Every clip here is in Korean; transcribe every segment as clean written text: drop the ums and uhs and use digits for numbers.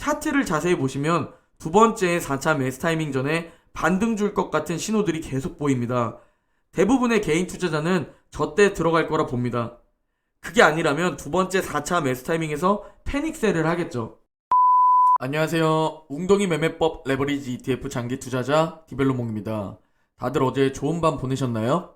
차트를 자세히 보시면 두 번째 4차 매수 타이밍 전에 반등 줄 것 같은 신호들이 계속 보입니다. 대부분의 개인 투자자는 저때 들어갈 거라 봅니다. 그게 아니라면 두 번째 4차 매수 타이밍에서 패닉셀을 하겠죠. 안녕하세요. 웅덩이 매매법 레버리지 ETF 장기 투자자 디벨로몽입니다. 다들 어제 좋은 밤 보내셨나요?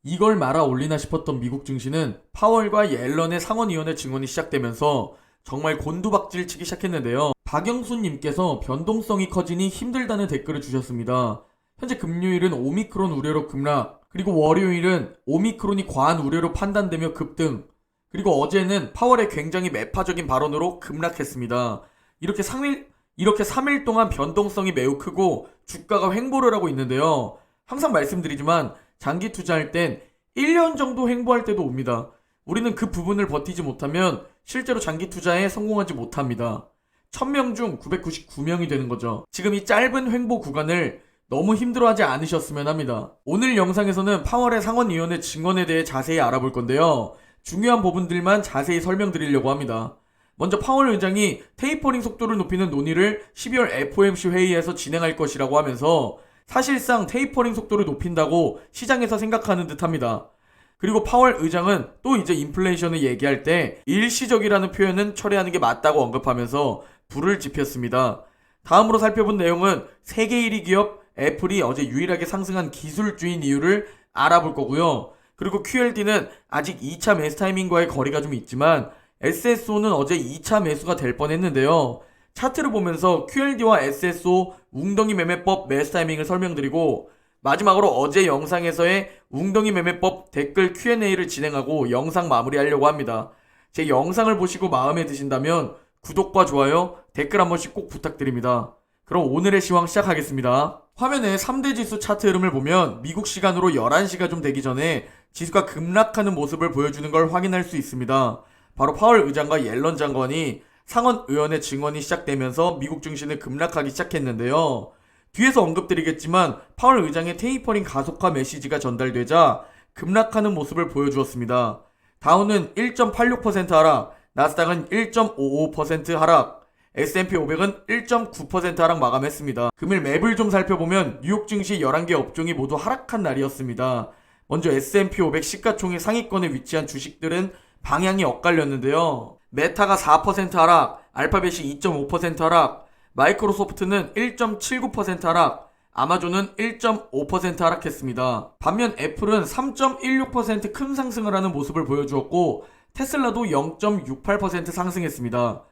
이걸 말아 올리나 싶었던 미국 증시는 파월과 옐런의 상원위원회 증언이 시작되면서 정말 곤두박질 치기 시작했는데요. 박영수님께서 변동성이 커지니 힘들다는 댓글을 주셨습니다. 현재 금요일은 오미크론 우려로 급락, 그리고 월요일은 오미크론이 과한 우려로 판단되며 급등, 그리고 어제는 파월의 굉장히 매파적인 발언으로 급락했습니다. 이렇게 3일 동안 변동성이 매우 크고 주가가 횡보를 하고 있는데요. 항상 말씀드리지만 장기 투자할 땐 1년 정도 횡보할 때도 옵니다. 우리는 그 부분을 버티지 못하면 실제로 장기 투자에 성공하지 못합니다. 1000명 중 999명이 되는 거죠. 지금 이 짧은 횡보 구간을 너무 힘들어하지 않으셨으면 합니다. 오늘 영상에서는 파월의 상원위원회 증언에 대해 자세히 알아볼 건데요. 중요한 부분들만 자세히 설명드리려고 합니다. 먼저 파월 의장이 테이퍼링 속도를 높이는 논의를 12월 FOMC 회의에서 진행할 것이라고 하면서 사실상 테이퍼링 속도를 높인다고 시장에서 생각하는 듯 합니다. 그리고 파월 의장은 또 이제 인플레이션을 얘기할 때 일시적이라는 표현은 처리하는 게 맞다고 언급하면서 불을 지폈습니다. 다음으로 살펴본 내용은 세계 1위 기업 애플이 어제 유일하게 상승한 기술주인 이유를 알아볼 거고요. 그리고 QLD는 아직 2차 매수 타이밍과의 거리가 좀 있지만 SSO는 어제 2차 매수가 될 뻔했는데요. 차트를 보면서 QLD와 SSO 웅덩이 매매법 매수 타이밍을 설명드리고 마지막으로 어제 영상에서의 웅덩이 매매법 댓글 Q&A를 진행하고 영상 마무리하려고 합니다. 제 영상을 보시고 마음에 드신다면 구독과 좋아요, 댓글 한 번씩 꼭 부탁드립니다. 그럼 오늘의 시황 시작하겠습니다. 화면에 3대 지수 차트 흐름을 보면 미국 시간으로 11시가 좀 되기 전에 지수가 급락하는 모습을 보여주는 걸 확인할 수 있습니다. 바로 파월 의장과 옐런 장관이 상원 의원의 증언이 시작되면서 미국 증시는 급락하기 시작했는데요. 뒤에서 언급드리겠지만 파월 의장의 테이퍼링 가속화 메시지가 전달되자 급락하는 모습을 보여주었습니다. 다우는 1.86% 하락, 나스닥은 1.55% 하락, S&P 500은 1.9% 하락 마감했습니다. 금일 맵을 좀 살펴보면 뉴욕 증시 11개 업종이 모두 하락한 날이었습니다. 먼저 S&P 500 시가총액 상위권에 위치한 주식들은 방향이 엇갈렸는데요. 메타가 4% 하락, 알파벳이 2.5% 하락, 마이크로소프트는 1.79% 하락, 아마존은 1.5% 하락했습니다. 반면 애플은 3.16% 큰 상승을 하는 모습을 보여주었고 테슬라도 0.68% 상승했습니다.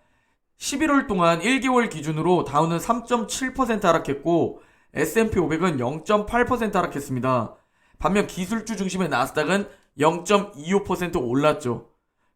11월 동안 1개월 기준으로 다우는 3.7% 하락했고 S&P 500은 0.8% 하락했습니다. 반면 기술주 중심의 나스닥은 0.25% 올랐죠.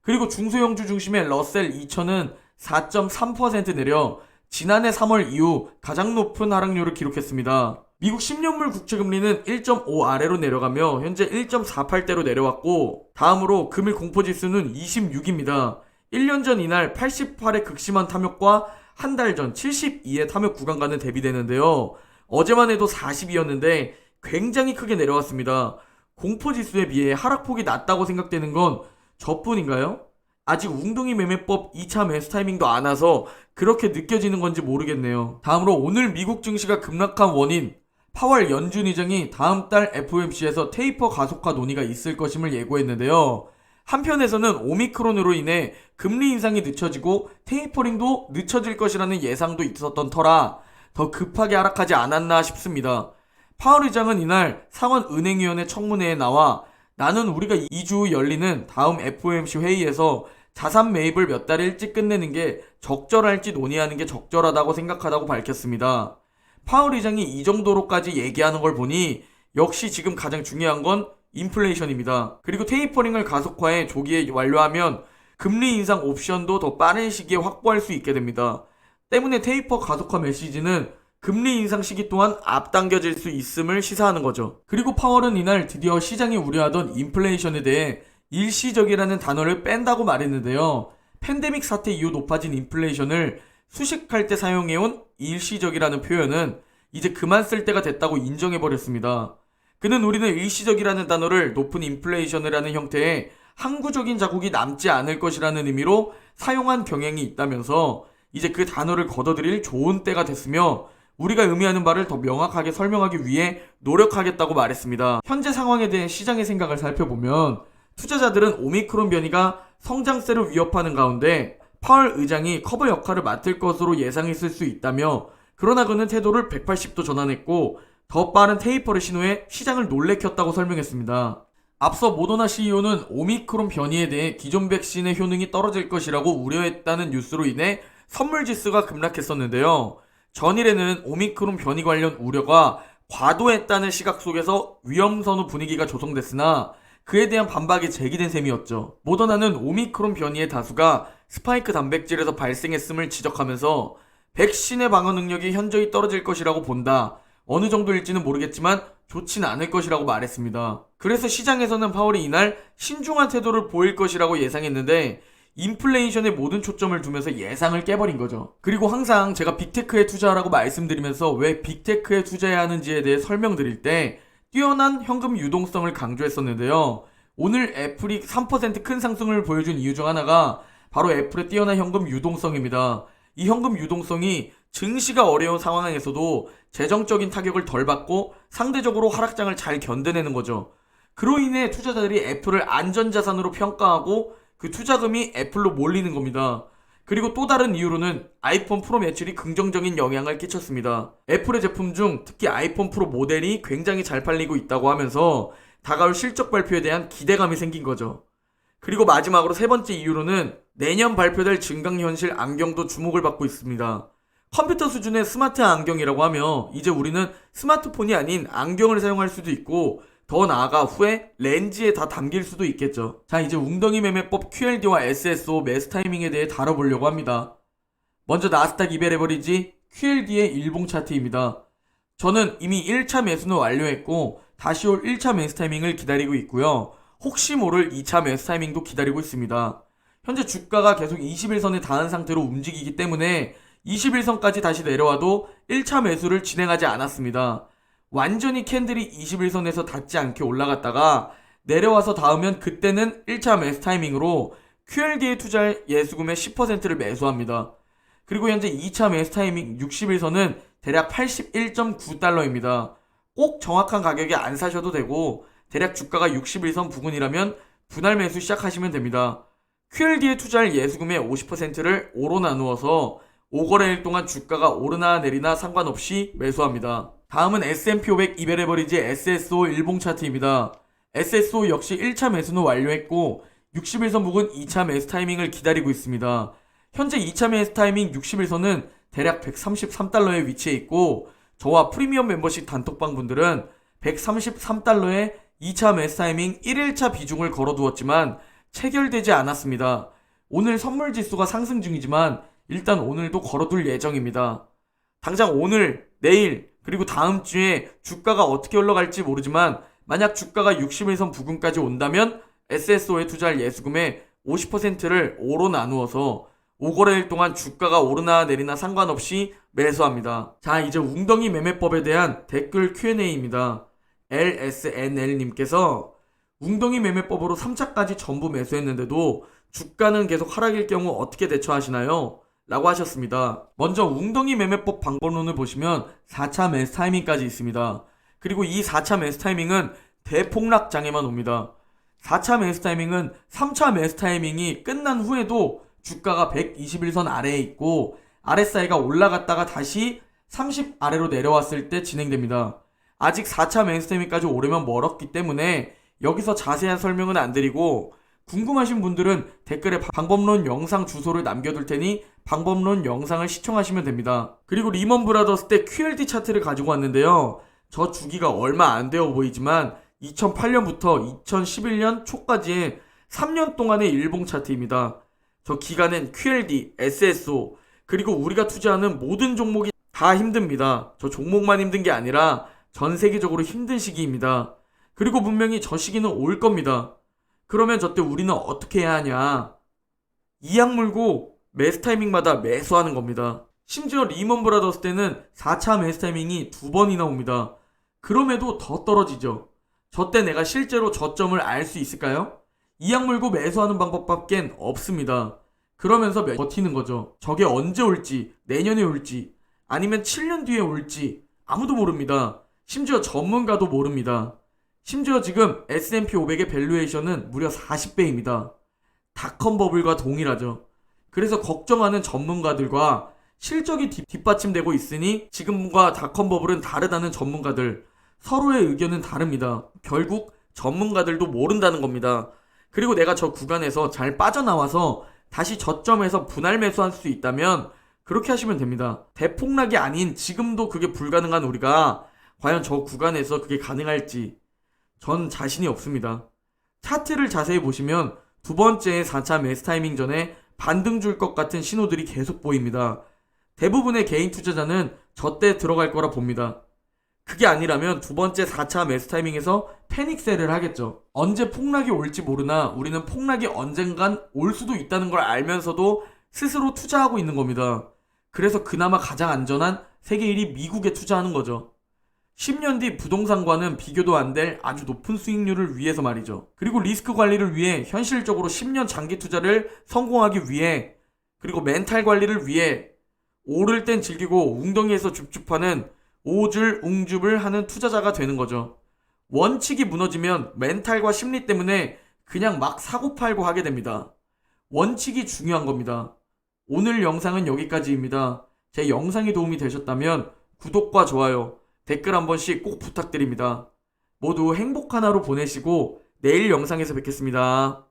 그리고 중소형주 중심의 러셀 2000은 4.3% 내려 지난해 3월 이후 가장 높은 하락률을 기록했습니다. 미국 10년물 국채금리는 1.5 아래로 내려가며 현재 1.48대로 내려왔고 다음으로 금일 공포지수는 26입니다. 1년 전 이날 88의 극심한 탐욕과 한 달 전 72의 탐욕 구간과는 대비되는데요. 어제만 해도 40이었는데 굉장히 크게 내려왔습니다. 공포지수에 비해 하락폭이 낮다고 생각되는 건 저뿐인가요? 아직 웅덩이 매매법 2차 매수 타이밍도 안 와서 그렇게 느껴지는 건지 모르겠네요. 다음으로 오늘 미국 증시가 급락한 원인, 파월 연준 의장이 다음 달 FOMC에서 테이퍼 가속화 논의가 있을 것임을 예고했는데요. 한편에서는 오미크론으로 인해 금리 인상이 늦춰지고 테이퍼링도 늦춰질 것이라는 예상도 있었던 터라 더 급하게 하락하지 않았나 싶습니다. 파월 의장은 이날 상원은행위원회 청문회에 나와 나는 우리가 2주 후 열리는 다음 FOMC 회의에서 자산 매입을 몇 달 일찍 끝내는 게 적절할지 논의하는 게 적절하다고 생각하다고 밝혔습니다. 파월 의장이 이 정도로까지 얘기하는 걸 보니 역시 지금 가장 중요한 건 인플레이션입니다. 그리고 테이퍼링을 가속화해 조기에 완료하면 금리 인상 옵션도 더 빠른 시기에 확보할 수 있게 됩니다. 때문에 테이퍼 가속화 메시지는 금리 인상 시기 또한 앞당겨질 수 있음을 시사하는 거죠. 그리고 파월은 이날 드디어 시장이 우려하던 인플레이션에 대해 일시적이라는 단어를 뺀다고 말했는데요. 팬데믹 사태 이후 높아진 인플레이션을 수식할 때 사용해온 일시적이라는 표현은 이제 그만 쓸 때가 됐다고 인정해버렸습니다. 그는 우리는 일시적이라는 단어를 높은 인플레이션을 하는 형태의 항구적인 자국이 남지 않을 것이라는 의미로 사용한 경향이 있다면서 이제 그 단어를 걷어들일 좋은 때가 됐으며 우리가 의미하는 바를 더 명확하게 설명하기 위해 노력하겠다고 말했습니다. 현재 상황에 대해 시장의 생각을 살펴보면 투자자들은 오미크론 변이가 성장세를 위협하는 가운데 파월 의장이 커버 역할을 맡을 것으로 예상했을 수 있다며 그러나 그는 태도를 180도 전환했고 더 빠른 테이퍼를 신호해 시장을 놀래켰다고 설명했습니다. 앞서 모더나 CEO는 오미크론 변이에 대해 기존 백신의 효능이 떨어질 것이라고 우려했다는 뉴스로 인해 선물 지수가 급락했었는데요. 전일에는 오미크론 변이 관련 우려가 과도했다는 시각 속에서 위험선호 분위기가 조성됐으나 그에 대한 반박이 제기된 셈이었죠. 모더나는 오미크론 변이의 다수가 스파이크 단백질에서 발생했음을 지적하면서 백신의 방어 능력이 현저히 떨어질 것이라고 본다. 어느 정도일지는 모르겠지만 좋진 않을 것이라고 말했습니다. 그래서 시장에서는 파월이 이날 신중한 태도를 보일 것이라고 예상했는데 인플레이션에 모든 초점을 두면서 예상을 깨버린 거죠. 그리고 항상 제가 빅테크에 투자하라고 말씀드리면서 왜 빅테크에 투자해야 하는지에 대해 설명드릴 때 뛰어난 현금 유동성을 강조했었는데요. 오늘 애플이 3% 큰 상승을 보여준 이유 중 하나가 바로 애플의 뛰어난 현금 유동성입니다. 이 현금 유동성이 증시가 어려운 상황에서도 재정적인 타격을 덜 받고 상대적으로 하락장을 잘 견뎌내는 거죠. 그로 인해 투자자들이 애플을 안전자산으로 평가하고 그 투자금이 애플로 몰리는 겁니다. 그리고 또 다른 이유로는 아이폰 프로 매출이 긍정적인 영향을 끼쳤습니다. 애플의 제품 중 특히 아이폰 프로 모델이 굉장히 잘 팔리고 있다고 하면서 다가올 실적 발표에 대한 기대감이 생긴 거죠. 그리고 마지막으로 세 번째 이유로는 내년 발표될 증강현실 안경도 주목을 받고 있습니다. 컴퓨터 수준의 스마트 안경이라고 하며 이제 우리는 스마트폰이 아닌 안경을 사용할 수도 있고 더 나아가 후에 렌즈에 다 담길 수도 있겠죠. 자, 이제 웅덩이 매매법 QLD와 SSO 매수 타이밍에 대해 다뤄보려고 합니다. 먼저 나스닥 200 레버리지 QLD의 일봉 차트입니다. 저는 이미 1차 매수는 완료했고 다시 올 1차 매수 타이밍을 기다리고 있고요. 혹시 모를 2차 매수 타이밍도 기다리고 있습니다. 현재 주가가 계속 21선에 닿은 상태로 움직이기 때문에 21선까지 다시 내려와도 1차 매수를 진행하지 않았습니다. 완전히 캔들이 21선에서 닿지 않게 올라갔다가 내려와서 닿으면 그때는 1차 매수 타이밍으로 QLD에 투자할 예수금의 10%를 매수합니다. 그리고 현재 2차 매수 타이밍 61선은 대략 81.9달러입니다. 꼭 정확한 가격에 안 사셔도 되고 대략 주가가 61선 부근이라면 분할 매수 시작하시면 됩니다. QLD에 투자할 예수금의 50%를 5로 나누어서 5거래일 동안 주가가 오르나 내리나 상관없이 매수합니다. 다음은 S&P 500 200 레버리지 SSO 일봉 차트입니다. SSO 역시 1차 매수는 완료했고 61선 부근 2차 매수 타이밍을 기다리고 있습니다. 현재 2차 매수 타이밍 61선은 대략 133달러에 위치해 있고 저와 프리미엄 멤버십 단톡방 분들은 133달러에 2차 매수 타이밍 1일차 비중을 걸어두었지만 체결되지 않았습니다. 오늘 선물 지수가 상승 중이지만 일단 오늘도 걸어둘 예정입니다. 당장 오늘, 내일, 그리고 다음 주에 주가가 어떻게 올라갈지 모르지만 만약 주가가 61선 부근까지 온다면 SSO에 투자할 예수금의 50%를 5로 나누어서 5거래일 동안 주가가 오르나 내리나 상관없이 매수합니다. 자, 이제 웅덩이 매매법에 대한 댓글 Q&A입니다. LSNL님께서 웅덩이 매매법으로 3차까지 전부 매수했는데도 주가는 계속 하락일 경우 어떻게 대처하시나요? 라고 하셨습니다. 먼저 웅덩이 매매법 방법론을 보시면 4차 매수 타이밍까지 있습니다. 그리고 이 4차 매수 타이밍은 대폭락장에만 옵니다. 4차 매수 타이밍은 3차 매수 타이밍이 끝난 후에도 주가가 121선 아래에 있고 RSI가 올라갔다가 다시 30 아래로 내려왔을 때 진행됩니다. 아직 4차 매수 타이밍까지 오려면 멀었기 때문에 여기서 자세한 설명은 안 드리고 궁금하신 분들은 댓글에 방법론 영상 주소를 남겨둘 테니 방법론 영상을 시청하시면 됩니다. 그리고 리먼 브라더스 때 QLD 차트를 가지고 왔는데요. 저 주기가 얼마 안 되어 보이지만 2008년부터 2011년 초까지의 3년 동안의 일봉 차트입니다. 저 기간엔 QLD, SSO, 그리고 우리가 투자하는 모든 종목이 다 힘듭니다. 저 종목만 힘든 게 아니라 전 세계적으로 힘든 시기입니다. 그리고 분명히 저 시기는 올 겁니다. 그러면 저 때 우리는 어떻게 해야 하냐? 이악 물고 매수 타이밍마다 매수하는 겁니다. 심지어 리먼 브라더스 때는 4차 매수 타이밍이 2번이나 옵니다. 그럼에도 더 떨어지죠. 저 때 내가 실제로 저점을 알 수 있을까요? 이악 물고 매수하는 방법밖엔 없습니다. 그러면서 버티는 거죠. 저게 언제 올지, 내년에 올지, 아니면 7년 뒤에 올지 아무도 모릅니다. 심지어 전문가도 모릅니다. 심지어 지금 S&P 500의 밸류에이션은 무려 40배입니다. 닷컴 버블과 동일하죠. 그래서 걱정하는 전문가들과 실적이 뒷받침되고 있으니 지금과 닷컴 버블은 다르다는 전문가들, 서로의 의견은 다릅니다. 결국 전문가들도 모른다는 겁니다. 그리고 내가 저 구간에서 잘 빠져나와서 다시 저점에서 분할 매수할 수 있다면 그렇게 하시면 됩니다. 대폭락이 아닌 지금도 그게 불가능한 우리가 과연 저 구간에서 그게 가능할지 전 자신이 없습니다. 차트를 자세히 보시면 두 번째 4차 매수 타이밍 전에 반등 줄 것 같은 신호들이 계속 보입니다. 대부분의 개인 투자자는 저때 들어갈 거라 봅니다. 그게 아니라면 두 번째 4차 매수 타이밍에서 패닉셀을 하겠죠. 언제 폭락이 올지 모르나 우리는 폭락이 언젠간 올 수도 있다는 걸 알면서도 스스로 투자하고 있는 겁니다. 그래서 그나마 가장 안전한 세계 1위 미국에 투자하는 거죠. 10년 뒤 부동산과는 비교도 안 될 아주 높은 수익률을 위해서 말이죠. 그리고 리스크 관리를 위해 현실적으로 10년 장기 투자를 성공하기 위해, 그리고 멘탈 관리를 위해 오를 땐 즐기고 웅덩이에서 줍줍하는 오줄 웅줍을 하는 투자자가 되는 거죠. 원칙이 무너지면 멘탈과 심리 때문에 그냥 막 사고팔고 하게 됩니다. 원칙이 중요한 겁니다. 오늘 영상은 여기까지입니다. 제 영상이 도움이 되셨다면 구독과 좋아요, 댓글 한 번씩 꼭 부탁드립니다. 모두 행복한 하루 보내시고 내일 영상에서 뵙겠습니다.